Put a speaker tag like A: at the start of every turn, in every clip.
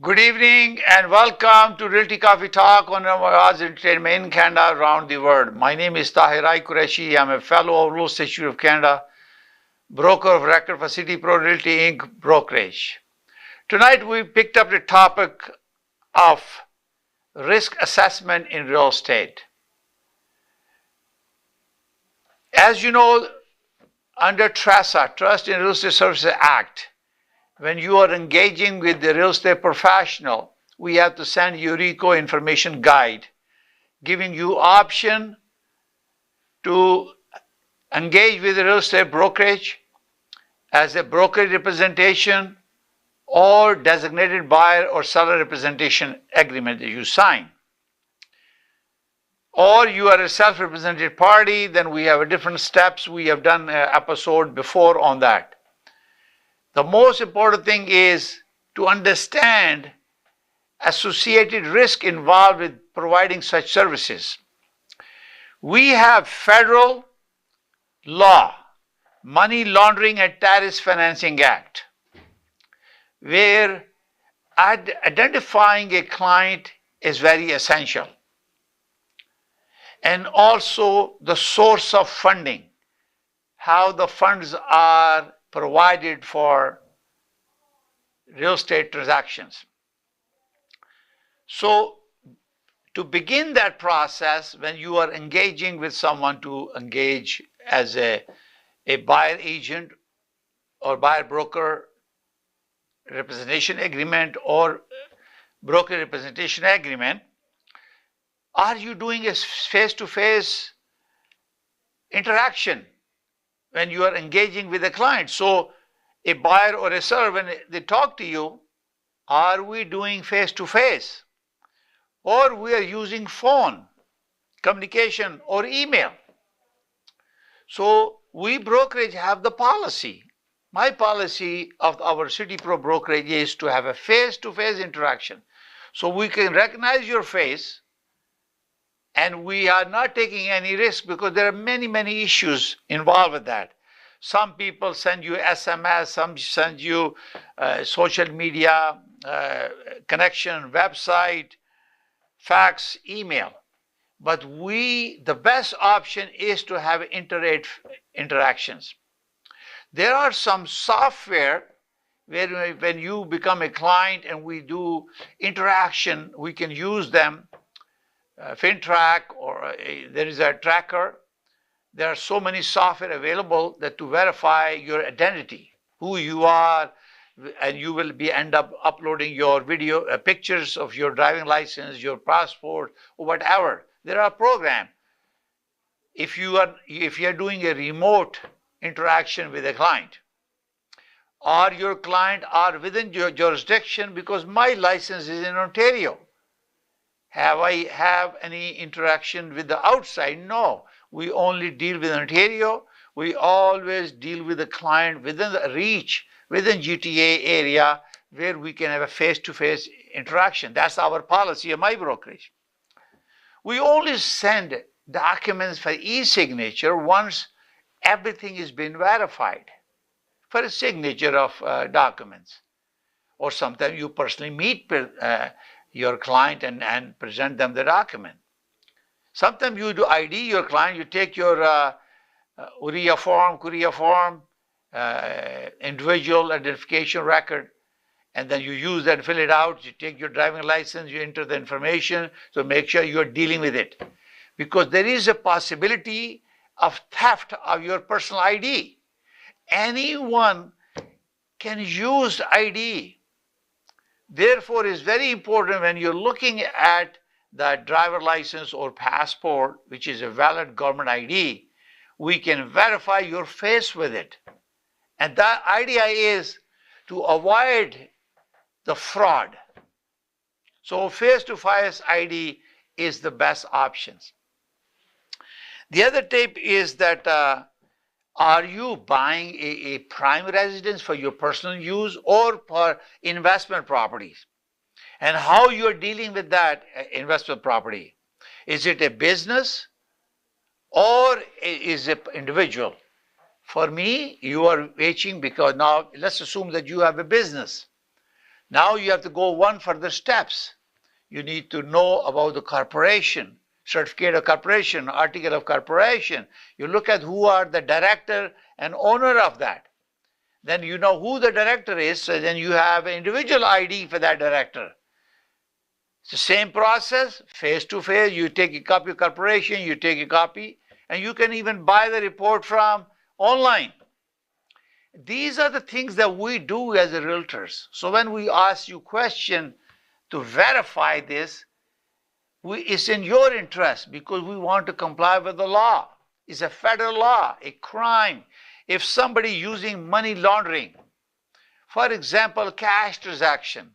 A: Good evening and welcome to Realty Coffee Talk on Awaz Ent in Canada around the world. My name is Tahir Qureshi. I'm a fellow of Real Estate Institute of Canada, broker of record for City Pro Realty Inc. brokerage. Tonight we picked up the topic of risk assessment in real estate. As you know, under TRESA, Trust in Real Estate Services Act, when you are engaging with the real estate professional, we have to send you RICO information guide, giving you option to engage with the real estate brokerage as a brokerage representation or designated buyer or seller representation agreement that you sign. Or you are a self-represented party, then we have different steps. We have done an episode before on that. The most important thing is to understand associated risk involved with providing such services. We have federal law, Money Laundering and Terrorist Financing Act, where identifying a client is very essential. And also the source of funding, how the funds are provided for real estate transactions. So to begin that process, when you are engaging with someone to engage as a buyer agent or buyer broker representation agreement or broker representation agreement, are you doing a face-to-face interaction when you are engaging with a client? So a buyer or a seller, when they talk to you, are we doing face-to-face? Or we are using phone communication or email? So we brokerage have the policy. My policy of our City Pro brokerage is to have a face-to-face interaction. So we can recognize your face and we are not taking any risk because there are many issues involved with that. Some people send you SMS, some send you social media connection, website, fax, email. But the best option is to have interactions. There are some software where when you become a client and we do interaction, we can use them. FinTrack or there is a tracker. There are so many software available that to verify your identity, who you are, and you will end up uploading your video, pictures of your driving license, your passport, or whatever. There are programs. If you are doing a remote interaction with a client, or your client are within your jurisdiction, because my license is in Ontario. Have I have any interaction with the outside? No. We only deal with Ontario. We always deal with the client within the reach, within GTA area, where we can have a face-to-face interaction. That's our policy of my brokerage. We only send documents for e-signature once everything has been verified for a signature of documents. Or sometimes you personally meet your client and present them the document. Sometimes you do ID your client, you take your Courier form, individual identification record, and then you use that and fill it out. You take your driving license, you enter the information, so make sure you're dealing with it. Because there is a possibility of theft of your personal ID. Anyone can use ID. Therefore, it's very important when you're looking at the driver license or passport, which is a valid government ID, we can verify your face with it. And the idea is to avoid the fraud. So face-to-face ID is the best options. The other tip is that are you buying a prime residence for your personal use or for investment properties? And how you're dealing with that investment property? Is it a business or is it individual? For me, you are waiting because now let's assume that you have a business. Now you have to go one further steps. You need to know about the corporation, certificate of corporation, article of corporation. You look at who are the director and owner of that. Then you know who the director is, so then you have an individual ID for that director. It's the same process, face to face. You take a copy of corporation, you take a copy, and you can even buy the report from online. These are the things that we do as realtors. So when we ask you question to verify this, it's in your interest because we want to comply with the law. It's a federal law, a crime. If somebody using money laundering, for example, cash transaction,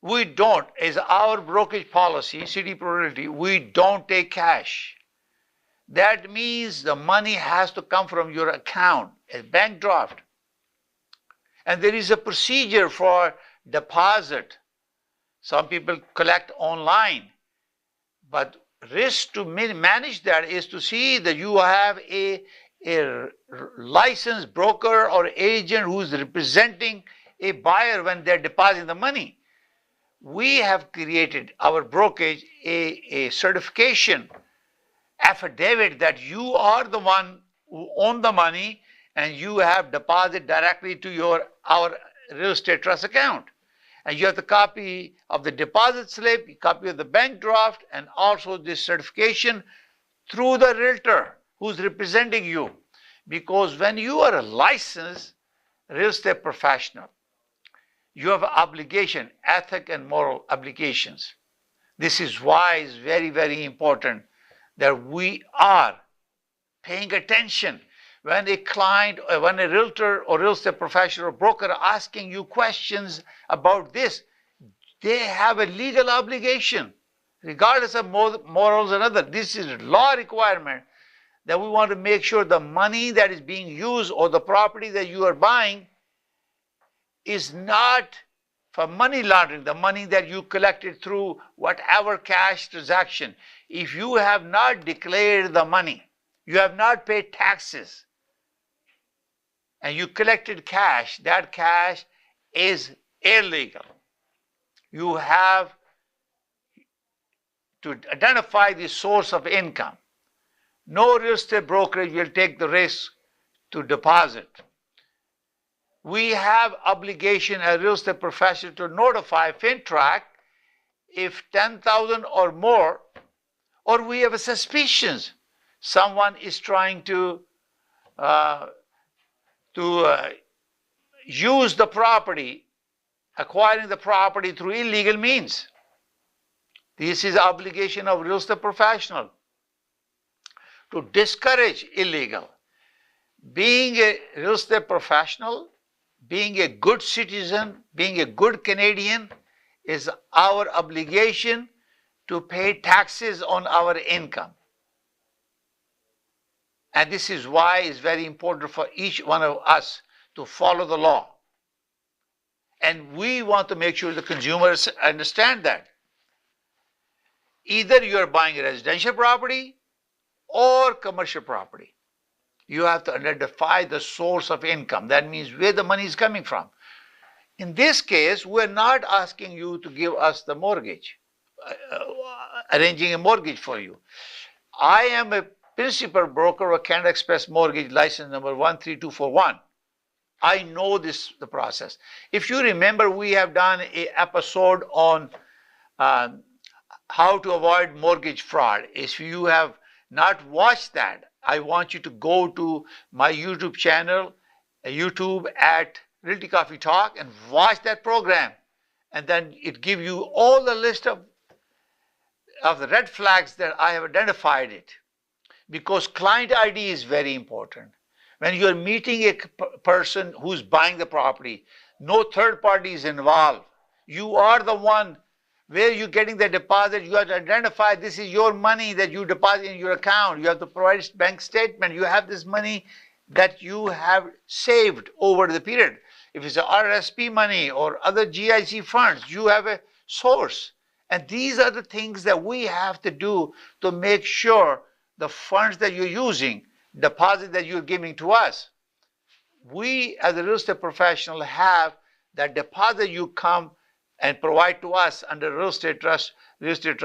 A: we don't, as our brokerage policy, City Realty, we don't take cash. That means the money has to come from your account, a bank draft. And there is a procedure for deposit. Some people collect online, but risk to manage that is to see that you have a licensed broker or agent who's representing a buyer when they're depositing the money. We have created our brokerage a certification affidavit that you are the one who own the money and you have deposited directly to our real estate trust account. And you have the copy of the deposit slip, a copy of the bank draft, and also this certification through the realtor who's representing you. Because when you are a licensed real estate professional, you have obligation, ethic and moral obligations. This is why it's very, very important that we are paying attention when a client, or when a realtor or real estate professional or broker are asking you questions about this. They have a legal obligation, regardless of morals and other. This is a law requirement that we want to make sure the money that is being used or the property that you are buying is not for money laundering, the money that you collected through whatever cash transaction. If you have not declared the money, you have not paid taxes, and you collected cash, that cash is illegal. You have to identify the source of income. No real estate brokerage will take the risk to deposit. We have obligation as real estate professional to notify FinTrack if 10,000 or more, or we have a suspicion someone is trying to use the property, acquiring the property through illegal means. This is obligation of real estate professional to discourage illegal. Being a real estate professional, being a good citizen, being a good Canadian is our obligation to pay taxes on our income. And this is why it's very important for each one of us to follow the law. And we want to make sure the consumers understand that. Either you are buying a residential property or commercial property. You have to identify the source of income. That means where the money is coming from. In this case, we're not asking you to give us the mortgage, arranging a mortgage for you. I am a principal broker of Canada Express Mortgage license number 13241. I know the process. If you remember, we have done an episode on how to avoid mortgage fraud. If you have not watched that, I want you to go to my YouTube channel, YouTube at Realty Coffee Talk, and watch that program. And then it gives you all the list of the red flags that I have identified it. Because client ID is very important. When you're meeting a person who's buying the property, no third party is involved. You are the one where you're getting the deposit. You have to identify this is your money that you deposit in your account. You have to provide a bank statement. You have this money that you have saved over the period. If it's a RSP money or other GIC funds, you have a source. And these are the things that we have to do to make sure the funds that you're using, deposit that you're giving to us, we as a real estate professional have that deposit you come and provide to us under real estate trust, real estate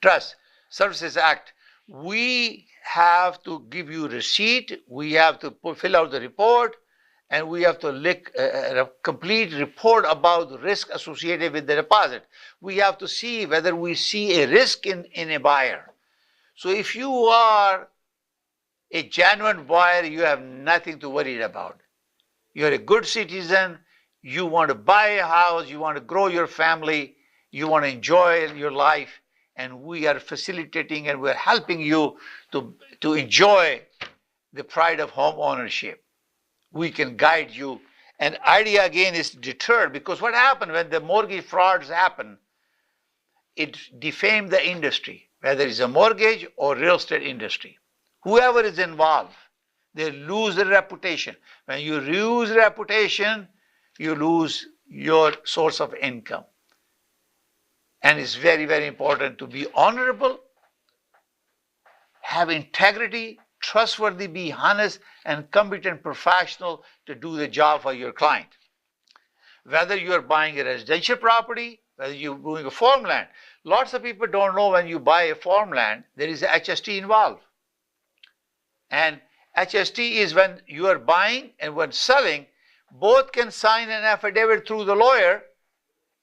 A: trust services act, we have to give you receipt, we have to fill out the report, and we have to lick a complete report about the risk associated with the deposit. We have to see whether we see a risk in a buyer. So if you are a genuine buyer, you have nothing to worry about. You're a good citizen, you want to buy a house, you want to grow your family, you want to enjoy your life, and we are facilitating and we're helping you to enjoy the pride of home ownership. We can guide you. And idea again is deterred, because what happened when the mortgage frauds happen, it defamed the industry, whether it's a mortgage or real estate industry. Whoever is involved, they lose their reputation. When you lose reputation, you lose your source of income. And it's very, very important to be honorable, have integrity, trustworthy, be honest, and competent professional to do the job for your client. Whether you're buying a residential property, whether you're doing a farmland. Lots of people don't know when you buy a farmland, there is a HST involved. And HST is when you are buying and when selling, both can sign an affidavit through the lawyer,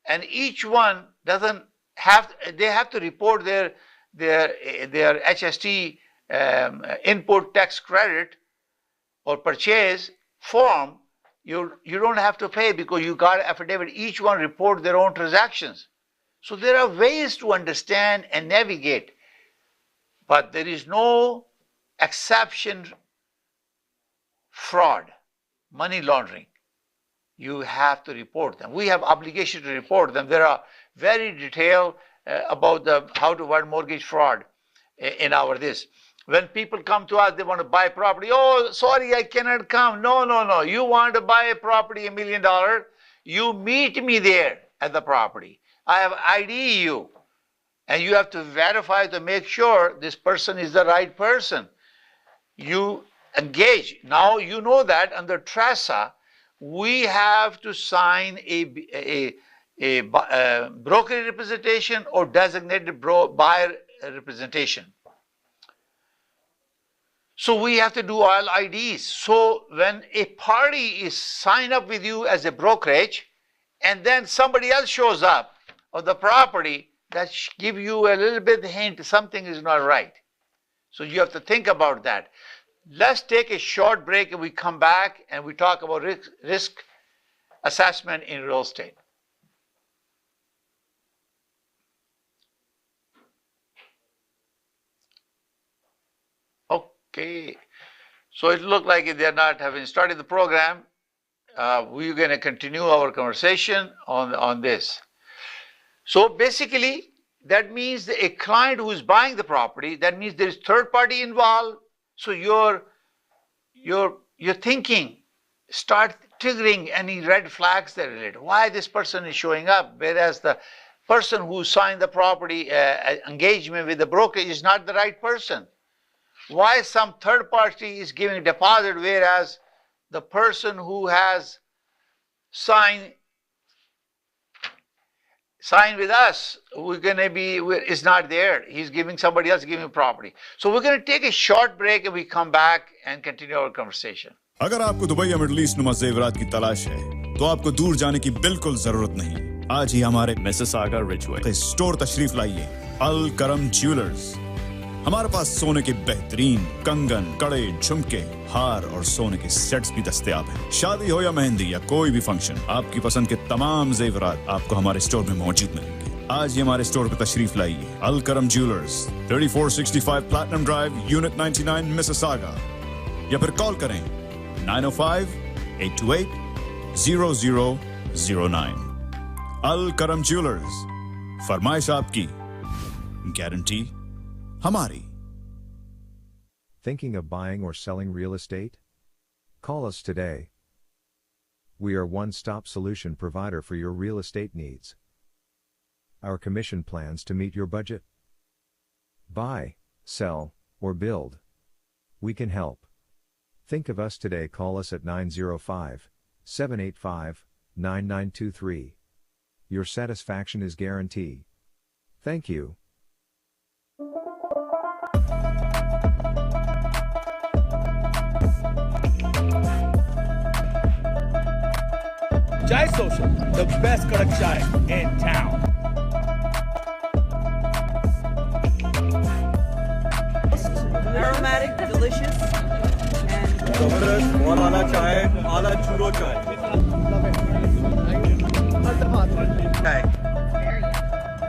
A: and each one doesn't have, they have to report their HST input tax credit or purchase form. You don't have to pay because you got an affidavit. Each one report their own transactions. So there are ways to understand and navigate, but there is no exception. Fraud, money laundering, you have to report them. We have obligation to report them. There are very detailed about how to avoid mortgage fraud in our this. When people come to us, they want to buy property. Oh, sorry, I cannot come. No. You want to buy a property, $1 million. You meet me there at the property. I have ID you. And you have to verify to make sure this person is the right person. You engage. Now you know that under TRASA, we have to sign a broker representation or designated buyer representation. So we have to do all IDs. So when a party is signed up with you as a brokerage, and then somebody else shows up of the property, that give you a little bit hint something is not right. So you have to think about that. Let's take a short break and we come back and we talk about risk assessment in real estate. Okay, so it looked like they're not having started the program. We're going to continue our conversation on this. So basically, that means that a client who is buying the property, that means there is third party involved. So your thinking start triggering any red flags that relate. Why this person is showing up, whereas the person who signed the property engagement with the broker is not the right person. Why some third party is giving a deposit, whereas the person who has signed with us, is not there. He's giving somebody else giving property. So we're going to take a short break and we come back and continue our conversation.
B: अगर आपको Dubai या middle east नुमा ज़ेवरात की तलाश है, तो आपको दूर जाने की बिल्कुल जरूरत नहीं। आज ही हमारे मिसिसागा रिजवे स्टोर तशरीफ लाइए। अल करम ज्वेलर्स। हमारे पास सोने के बेहतरीन कंगन, कड़े, झुमके, हार और सोने के सेट्स भी दस्तयाब हैं। शादी हो या मेहंदी या कोई भी फंक्शन, आपकी पसंद के तमाम जेवरात आपको हमारे स्टोर में मौजूद मिलेंगे। आज ही हमारे स्टोर पर तशरीफ लाइए। अल करम jewellers, 3465 platinum drive, unit 99, Mississauga, या फिर कॉल करें 905-828-0009। अल करम ज्वेलर्स, फरमाइश आपकी, गारंटी हमारी।
C: Thinking of buying or selling real estate? Call us today. We are one-stop solution provider for your real estate needs. Our commission plans to meet your budget. Buy, sell, or build. We can help. Think of us today. Call us at 905 785 9923. Your satisfaction is guaranteed. Thank you.
D: Chai Social, the best kadak chai in town.
E: Aromatic, delicious, and
D: Zabardast, bahut ala chai, ala churro chai. Chai.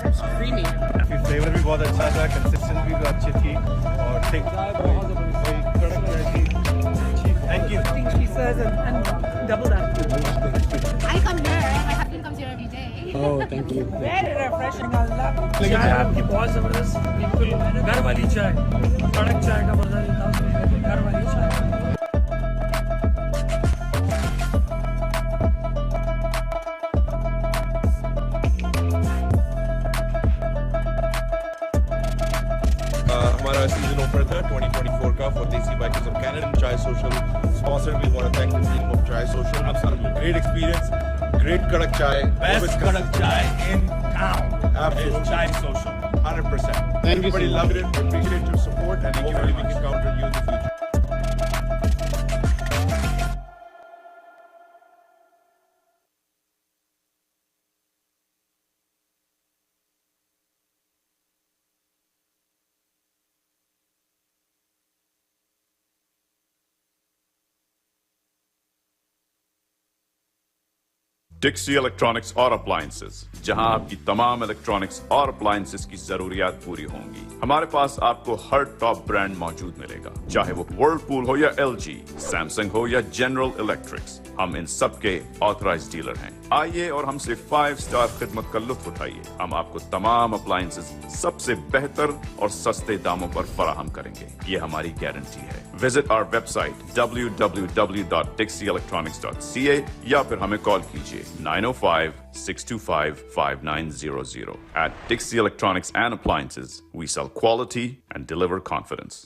E: it's creamy.
D: Your flavor भी बहुत अच्छा था, consistency भी अच्छी थी और thick. वही कड़क चाय थी. Thank you.
E: She says, and double that.
F: I come here. My husband comes here every day.
G: Oh, thank you.
E: Very refreshing. I love it.
G: चाय आपकी बहुत जबरदस्त, बिल्कुल घर वाली चाय, कड़क चाय का मजा लेता हूँ, घर वाली चाय.
H: हमारा सीजन ऑफर था 2024 का for the CIPS of Canada and Chai Social sponsor. We want to thank the team of Chai Social. Absolutely great experience, great kadak chai.
D: Best kadak chai in town.
H: Absolutely.
D: Is Chai Social.
H: 100%.
G: Thank you
H: Everybody
G: so much.
H: loved it. We appreciate your support and hopefully we can count on you in the future.
B: Dixie electronics और appliances, जहां आपकी तमाम electronics और appliances की जरूरियात पूरी होंगी। हमारे पास आपको हर टॉप ब्रांड मौजूद मिलेगा, चाहे वो वर्लपूल हो या एलजी, सैमसंग हो या जनरल इलेक्ट्रिक्स। हम इन सब के ऑथराइज्ड डीलर हैं। आइए और हमसे 5 स्टार खिदमत का लुत्फ उठाइए। हम आपको तमाम अप्लायंसेस सबसे बेहतर और सस्ते दामों पर फराहम करेंगे, ये हमारी गारंटी है। विजिट आवर वेबसाइट www.dixieelectronics.ca या फिर हमें कॉल कीजिए 905-625-5900. At Dixie Electronics and Appliances, we sell quality and deliver confidence.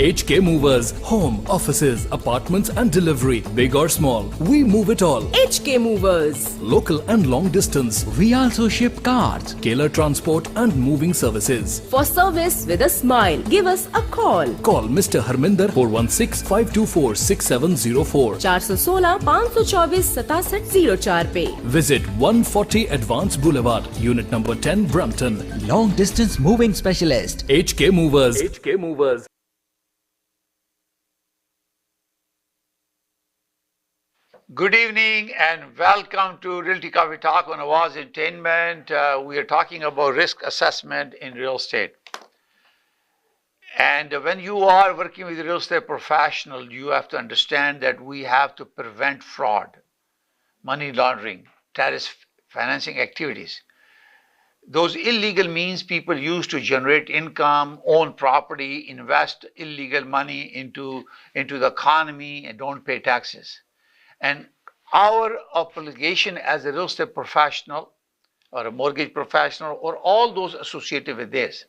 I: HK Movers, home, offices, apartments and delivery, big or small, we move it all.
E: HK Movers.
I: Local and long distance,
J: We also ship cars.
I: Tailor transport and moving services.
E: For service with a smile, give us a call.
I: Call Mr. Harminder 416-524-6704.
E: 416-524-6704 पे.
I: Visit 140 Advance Boulevard, Unit number 10, Brampton.
J: Long distance moving specialist.
I: HK Movers. HK Movers.
A: Good evening and welcome to Realty Coffee Talk on Awaz Ent. We are talking about risk assessment in real estate. And when you are working with a real estate professional, you have to understand that we have to prevent fraud, money laundering, terrorist financing activities. Those illegal means people use to generate income, own property, invest illegal money into the economy and don't pay taxes. And our obligation as a real estate professional or a mortgage professional or all those associated with this,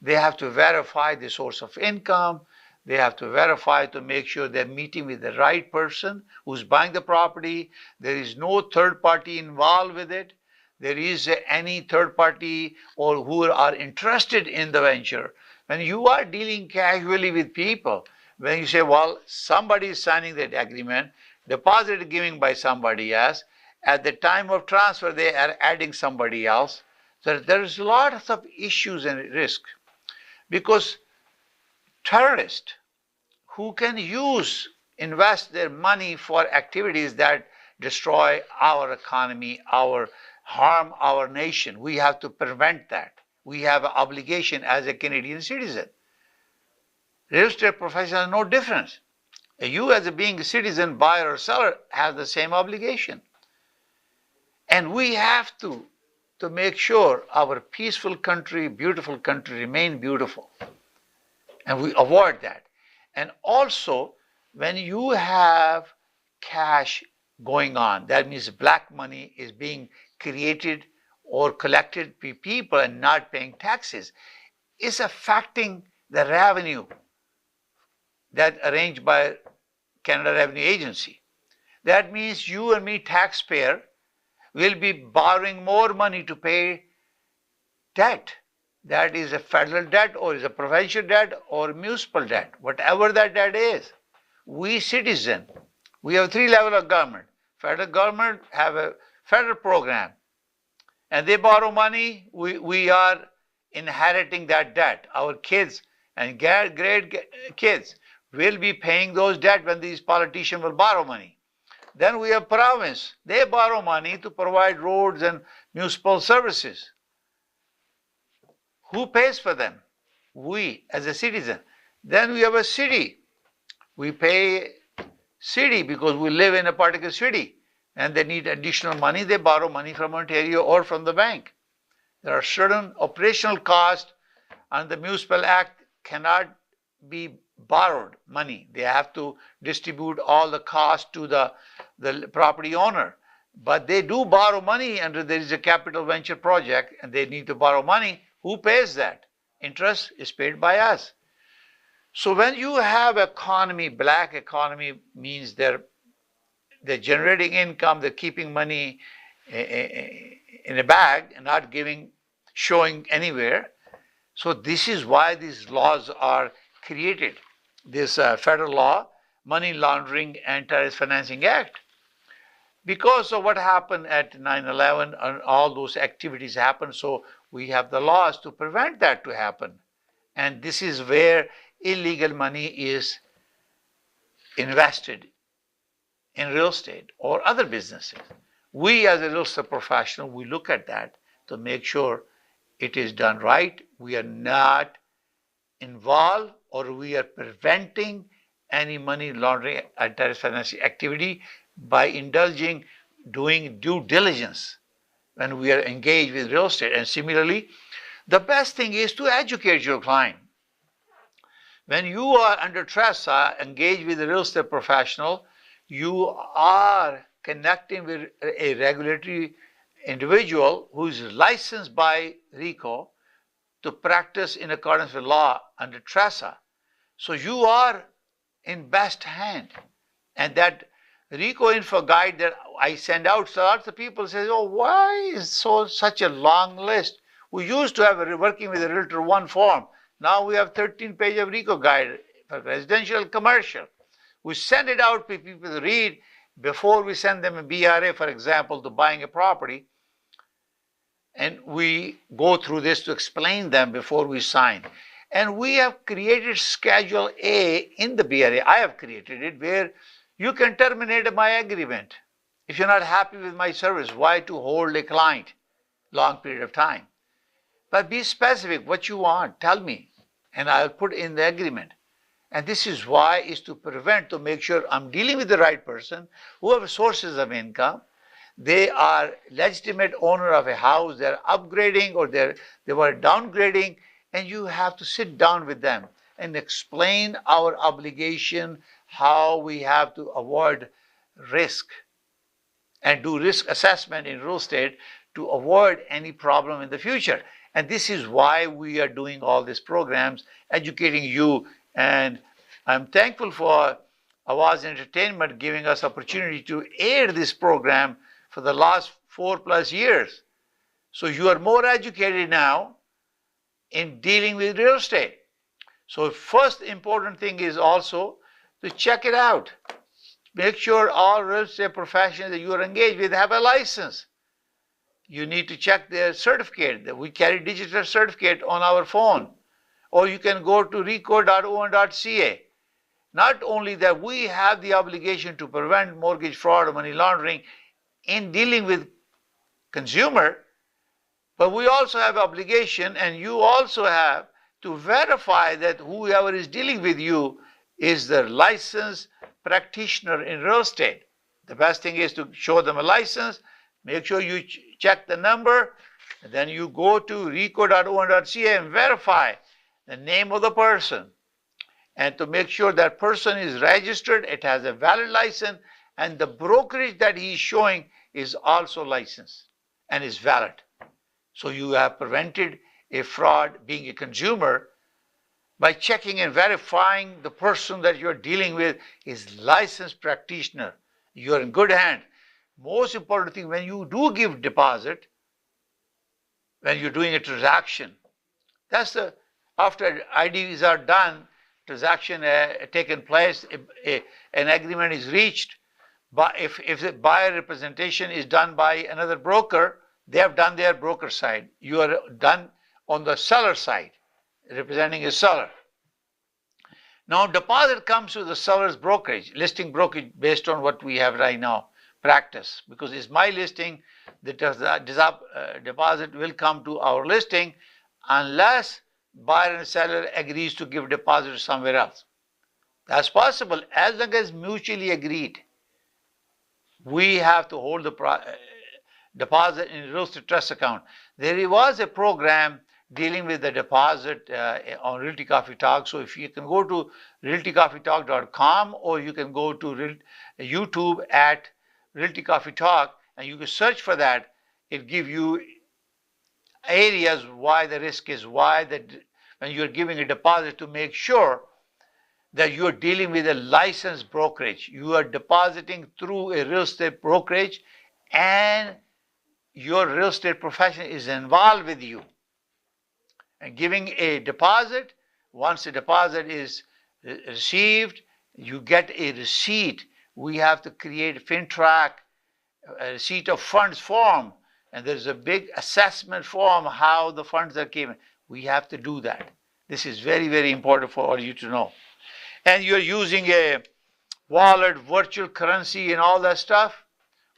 A: they have to verify the source of income. They have to verify to make sure they're meeting with the right person who's buying the property. There is no third party involved with it. There is any third party or who are interested in the venture. When you are dealing casually with people, when you say, well, somebody is signing that agreement, deposit giving by somebody else, at the time of transfer they are adding somebody else. So there is lots of issues and risk because terrorists who can invest their money for activities that destroy our economy, harm our nation. We have to prevent that. We have an obligation as a Canadian citizen. Real estate professional has no difference. You as being a citizen, buyer or seller, have the same obligation. And we have to make sure our peaceful country, beautiful country remain beautiful. And we avoid that. And also, when you have cash going on, that means black money is being created or collected by people and not paying taxes, it's affecting the revenue that arranged by Canada Revenue Agency. That means you and me, taxpayer, will be borrowing more money to pay debt. That is a federal debt or is a provincial debt or municipal debt, whatever that debt is. We citizen, we have 3 levels of government. Federal government have a federal program and they borrow money. We are inheriting that debt. Our kids and great kids will be paying those debt when these politicians will borrow money. Then we have province. They borrow money to provide roads and municipal services. Who pays for them? We as a citizen. Then we have a city. We pay city because we live in a particular city and they need additional money. They borrow money from Ontario or from the bank. There are certain operational costs and the Municipal Act cannot be borrowed money. They have to distribute all the costs to the property owner. But they do borrow money under there is a capital venture project and they need to borrow money. Who pays that? Interest is paid by us. So when you have economy, black economy means they're generating income, they're keeping money in a bag and not showing anywhere. So this is why these laws are created. This federal law, Money Laundering and Terrorist Financing Act. Because of what happened at 9/11 and all those activities happened, so we have the laws to prevent that to happen. And this is where illegal money is invested in real estate or other businesses. We as a real estate professional, we look at that to make sure it is done right. We are not involved or we are preventing any money laundering and terrorist financing activity by doing due diligence when we are engaged with real estate. And similarly, the best thing is to educate your client. When you are under TRESA, engaged with a real estate professional, you are connecting with a regulatory individual who is licensed by RICO to practice in accordance with law under TRESA. So you are in best hand. And that RICO info guide that I send out, so lots of people say, oh, why is such a long list? We used to have working with a Realtor 1 form. Now we have 13 pages of RICO guide for residential, commercial. We send it out for people to read before we send them a BRA, for example, to buying a property. And we go through this to explain them before we sign. And we have created Schedule A in the BRA. I have created it where you can terminate my agreement. If you're not happy with my service, why to hold a client long period of time? But be specific what you want, tell me, and I'll put in the agreement. And this is why is to prevent, to make sure I'm dealing with the right person who have sources of income. They are legitimate owner of a house, they're upgrading or they were downgrading, and you have to sit down with them and explain our obligation, how we have to avoid risk and do risk assessment in real estate to avoid any problem in the future. And this is why we are doing all these programs, educating you. And I'm thankful for Awaz Entertainment giving us opportunity to air this program for the last 4+ years. So you are more educated now in dealing with real estate. So first important thing is also to check it out. Make sure all real estate professionals that you are engaged with have a license. You need to check their certificate. That we carry digital certificate on our phone. Or you can go to reco.on.ca. Not only that, we have the obligation to prevent mortgage fraud or money laundering in dealing with consumer, but we also have obligation, and you also have to verify that whoever is dealing with you is the licensed practitioner in real estate. The best thing is to show them a license, make sure you check the number, and then you go to reco.on.ca and verify the name of the person. And to make sure that person is registered, it has a valid license, and the brokerage that he is showing is also licensed and is valid. So you have prevented a fraud being a consumer. by checking and verifying the person that you're dealing with is licensed practitioner. You're in good hand. Most important thing, when you do give deposit, when you're doing a transaction, that's the, after IDs are done, transaction taken place, an agreement is reached. But if the buyer representation is done by another broker, they have done their broker side. You are done on the seller side, representing a seller. Now deposit comes to the seller's brokerage, listing brokerage based on what we have right now, practice. Because it's my listing, the deposit will come to our listing unless buyer and seller agrees to give deposit to somewhere else. That's possible as long as mutually agreed. We have to hold the deposit in real estate trust account. There was a program dealing with the deposit on Realty Coffee Talk. So if you can go to realtycoffeetalk.com or you can go to YouTube at Realty Coffee Talk and you can search for that. It gives you areas why the risk is, why that when you're giving a deposit, to make sure that you're dealing with a licensed brokerage. You are depositing through a real estate brokerage and your real estate professional is involved with you. And giving a deposit, once the deposit is received, you get a receipt. We have to create a FinTrack, a receipt of funds form, and there's a big assessment form how the funds are given. We have to do that. This is very, very important for all you to know. And you're using a wallet, virtual currency, and all that stuff.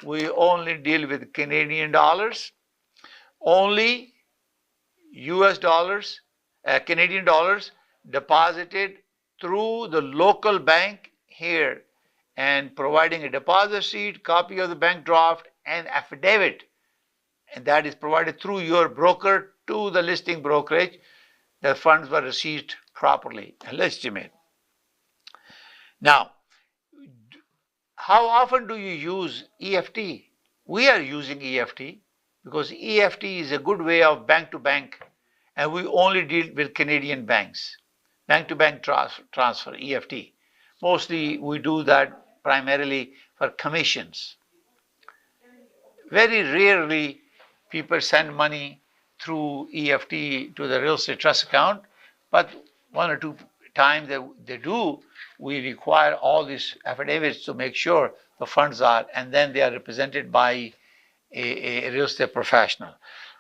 A: We only deal with Canadian dollars, only US dollars, Canadian dollars deposited through the local bank here and providing a deposit receipt, copy of the bank draft, and affidavit. And that is provided through your broker to the listing brokerage. The funds were received properly and legitimate. Now, how often do you use EFT? We are using EFT because EFT is a good way of bank to bank, and we only deal with Canadian banks. Bank to bank transfer, EFT. Mostly we do that primarily for commissions. Very rarely people send money through EFT to the real estate trust account, but one or two times that they do, we require all these affidavits to make sure the funds are, and then they are represented by a real estate professional.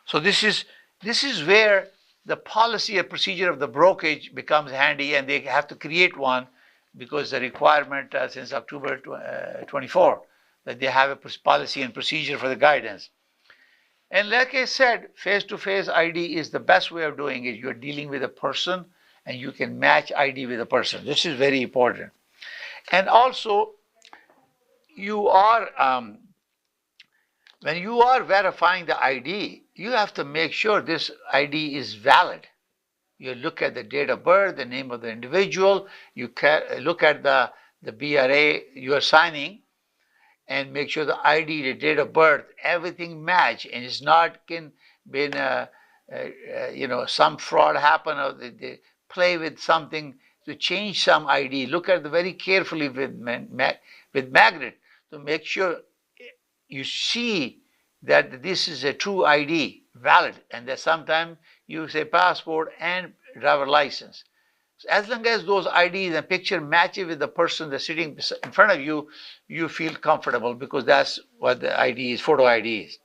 A: So this is where the policy and procedure of the brokerage becomes handy, and they have to create one because the requirement since October 24 that they have a policy and procedure for the guidance. And like I said, face-to-face ID is the best way of doing it. You're dealing with a person and you can match ID with a person. This is very important. And also, you are, when you are verifying the ID, you have to make sure this ID is valid. You look at the date of birth, the name of the individual, you look at the BRA you are signing, and make sure the ID, the date of birth, everything match, and it's not been some fraud happen or they play with something to change some ID. Look at it very carefully with magnet to make sure you see that this is a true ID, valid, and that sometimes you say passport and driver license. So as long as those IDs and picture matches with the person that's sitting in front of you, you feel comfortable because that's what the ID is, photo ID is.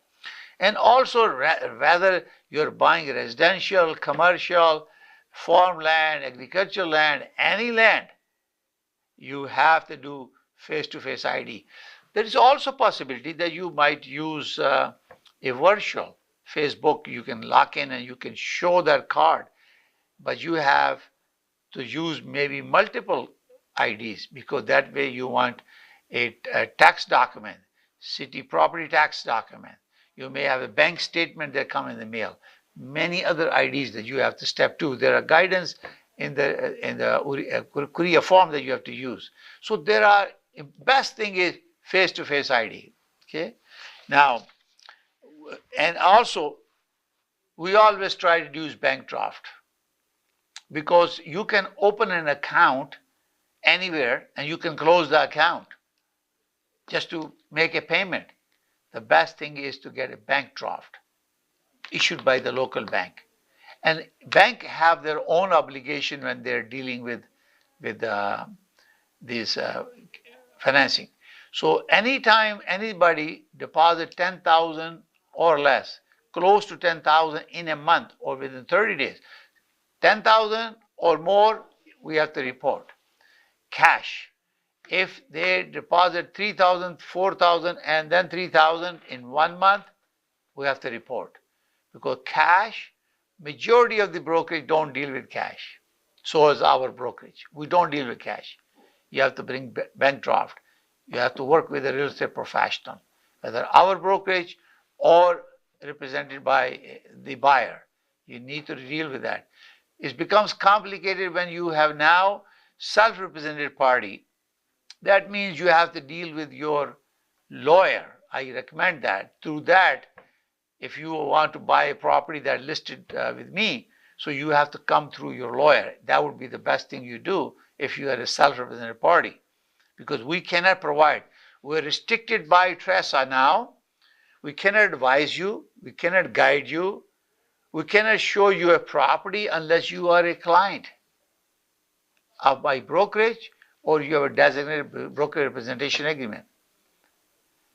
A: And also, whether you're buying residential, commercial, farmland, agricultural land, any land, you have to do face-to-face ID. There is also a possibility that you might use a virtual Facebook. You can lock in and you can show that card, but you have to use maybe multiple IDs because that way you want a tax document, city property tax document. You may have a bank statement that come in the mail. Many other IDs that you have to step to. There are guidance in the courier form that you have to use. So there are, best thing is face-to-face ID. Okay. Now, and also, we always try to use bank draft. because you can open an account anywhere and you can close the account just to make a payment. The best thing is to get a bank draft issued by the local bank. And bank have their own obligation when they're dealing with this financing. So anytime anybody deposit 10,000 or less, close to 10,000 in a month or within 30 days, 10,000 or more, we have to report. Cash. If they deposit 3,000, 4,000, and then 3,000 in 1 month, we have to report. Because cash, majority of the brokerage don't deal with cash. So is our brokerage. We don't deal with cash. You have to bring bank draft. You have to work with a real estate professional, whether our brokerage or represented by the buyer. You need to deal with that. It becomes complicated when you have now self-represented party. That means you have to deal with your lawyer. I recommend that. Through that, if you want to buy a property that listed with me, so you have to come through your lawyer. That would be the best thing you do if you are a self-represented party, because we cannot provide. We're restricted by TRESA now. We cannot advise you. We cannot guide you. We cannot show you a property unless you are a client of my brokerage or you have a designated broker representation agreement.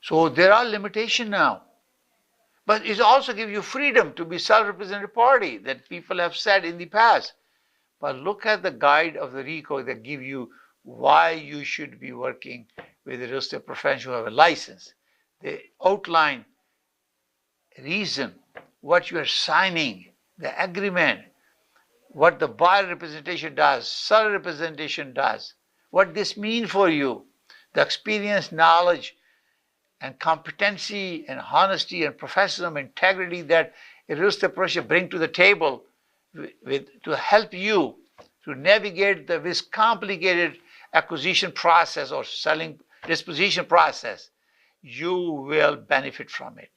A: So there are limitations now. But it also gives you freedom to be self-represented party that people have said in the past. But look at the guide of the RICO that give you why you should be working with a real estate professional who have a license. They outline reason, what you are signing, the agreement, what the buyer representation does, seller representation does, what this means for you, the experience, knowledge, and competency and honesty and professionalism, integrity that a real estate professional bring to the table to help you to navigate this complicated acquisition process or selling disposition process. You will benefit from it.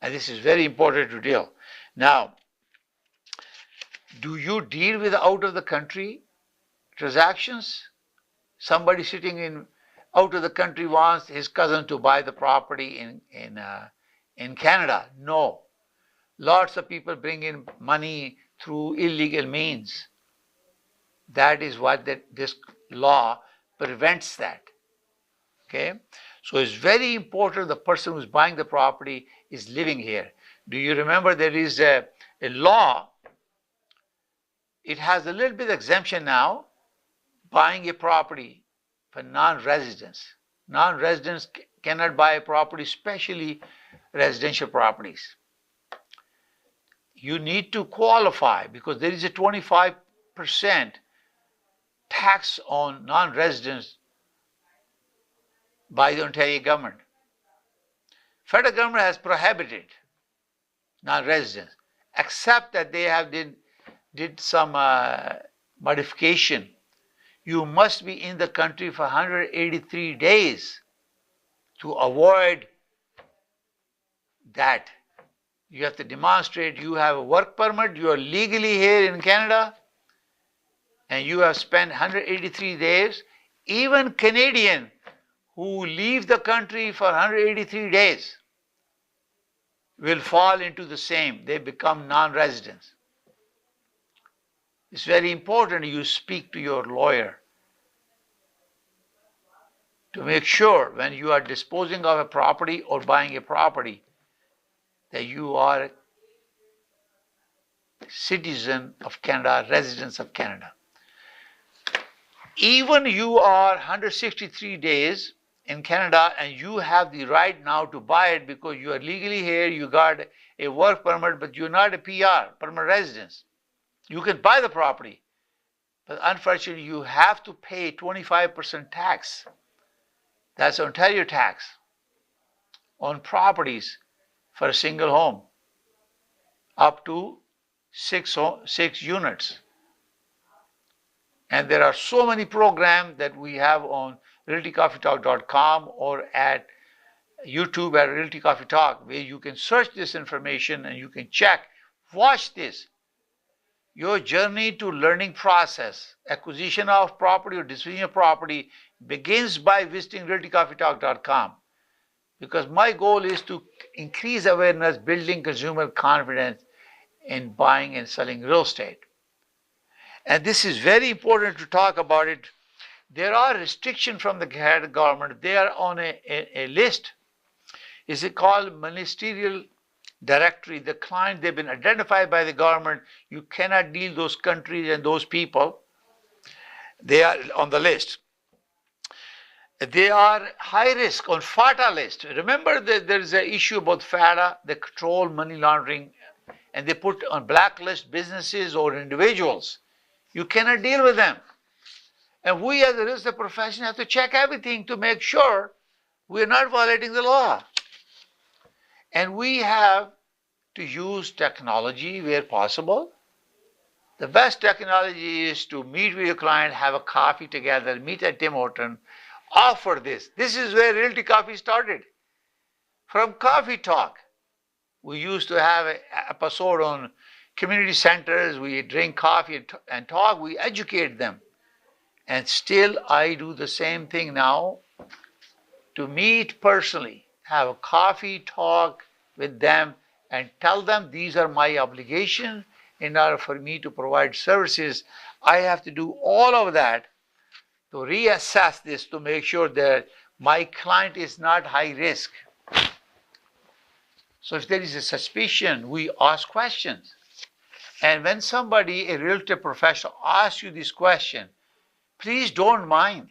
A: And this is very important to deal. Now, do you deal with out of the country transactions? Somebody sitting in out of the country wants his cousin to buy the property in Canada. No. Lots of people bring in money through illegal means. That is what this law prevents that. Okay? So it's very important the person who's buying the property is living here. Do you remember there is a law? It has a little bit of exemption now, buying a property for non-residents. Non-residents cannot buy a property, especially residential properties. You need to qualify because there is a 25% tax on non-residents by the Ontario government. Federal government has prohibited non-residents, except that they have did some modification. You must be in the country for 183 days to avoid that. You have to demonstrate you have a work permit, you are legally here in Canada, and you have spent 183 days. Even Canadian who leave the country for 183 days will fall into the same. They become non-residents. It's very important you speak to your lawyer to make sure when you are disposing of a property or buying a property that you are a citizen of Canada, residents of Canada. Even you are 163 days in Canada and you have the right now to buy it because you are legally here, you got a work permit, but you're not a PR, permanent residence. You can buy the property, but unfortunately you have to pay 25% tax. That's Ontario tax on properties for a single home up to six units. And there are so many programs that we have on realtycoffeetalk.com or at YouTube at Realty Coffee Talk, where you can search this information and you can check, watch this. Your journey to learning process, acquisition of property or disposition of property begins by visiting realtycoffeetalk.com, because my goal is to increase awareness, building consumer confidence in buying and selling real estate. And this is very important to talk about it. There are restrictions from the government. They are on a list. Is it called ministerial directory? The client, they've been identified by the government. You cannot deal those countries and those people. They are on the list. They are high risk on FATA list. Remember that there is an issue about FATA, they control money laundering, and they put on blacklist businesses or individuals. You cannot deal with them. And we as a real estate profession have to check everything to make sure we're not violating the law. And we have to use technology where possible. The best technology is to meet with your client, have a coffee together, meet at Tim Horton, offer this. This is where Realty Coffee started. From Coffee Talk. We used to have an episode on community centers. We drink coffee and talk. We educate them. And still I do the same thing now, to meet personally, have a coffee talk with them and tell them these are my obligations. In order for me to provide services, I have to do all of that to reassess this to make sure that my client is not high risk. So if there is a suspicion, we ask questions. And when somebody, a realtor professional, asks you this question, please don't mind.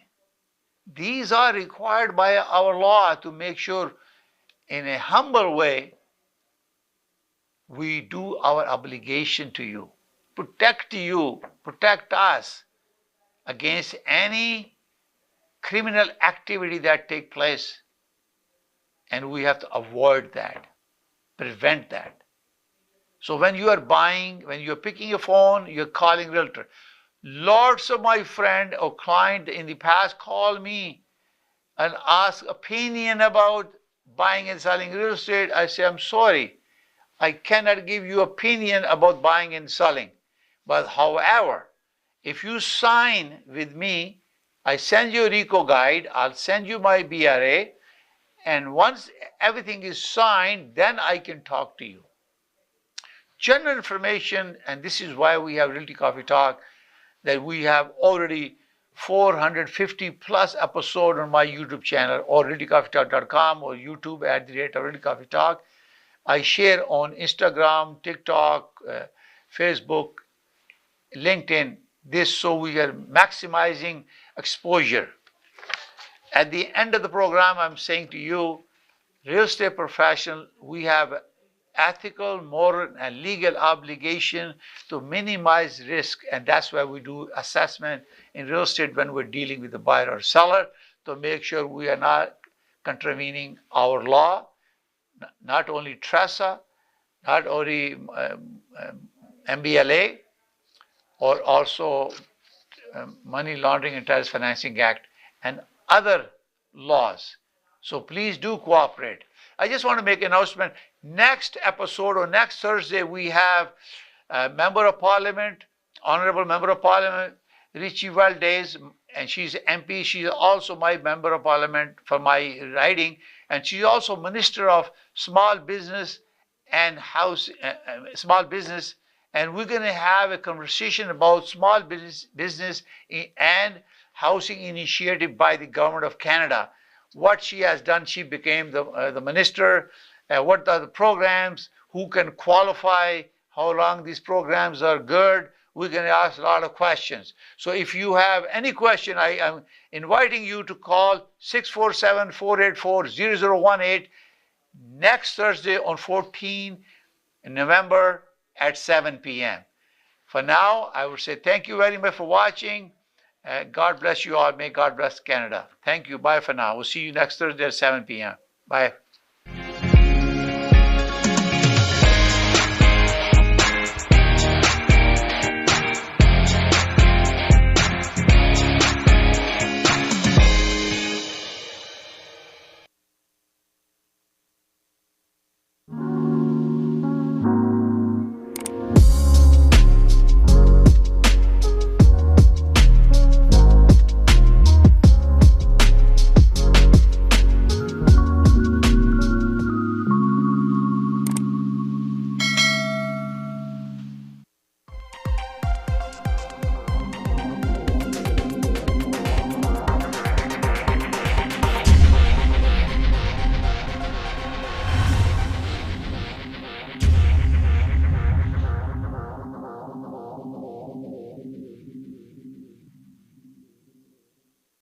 A: These are required by our law to make sure in a humble way we do our obligation to you, protect us against any criminal activity that take place, and we have to avoid that, prevent that. So when you are buying, when you're picking your phone, you're calling realtor. Lots of my friend or client in the past call me and ask opinion about buying and selling real estate. I say, I'm sorry, I cannot give you opinion about buying and selling. But however, if you sign with me, I send you a RICO guide, I'll send you my BRA, and once everything is signed, then I can talk to you. General information, and this is why we have Realty Coffee Talk, that we have already 450 plus episodes on my YouTube channel or realtycoffeetalk.com or YouTube @Realty Coffee Talk. I share on Instagram, TikTok, Facebook, LinkedIn, this, so we are maximizing exposure. At the end of the program, I'm saying to you, real estate professional, we have ethical, moral, and legal obligation to minimize risk, and that's why we do assessment in real estate when we're dealing with the buyer or seller, to make sure we are not contravening our law, not only TRESA, not only MBLA, or also Money Laundering and Terrorist Financing Act and other laws. So please do cooperate. I just want to make an announcement. Next episode or next Thursday, we have a Member of Parliament, Honorable Member of Parliament, Richie Valdez, and she's MP. She's also my Member of Parliament for my riding, and she's also Minister of Small Business and Small Business. And we're going to have a conversation about small business and housing initiative by the government of Canada. What she has done, she became the minister. What are the programs? Who can qualify? How long these programs are good? We're going to ask a lot of questions. So if you have any question, I am inviting you to call 647-484-0018 next Thursday on 14 November at 7 p.m. For now, I would say thank you very much for watching. God bless you all. May God bless Canada. Thank you. Bye for now. We'll see you next Thursday at 7 p.m. Bye.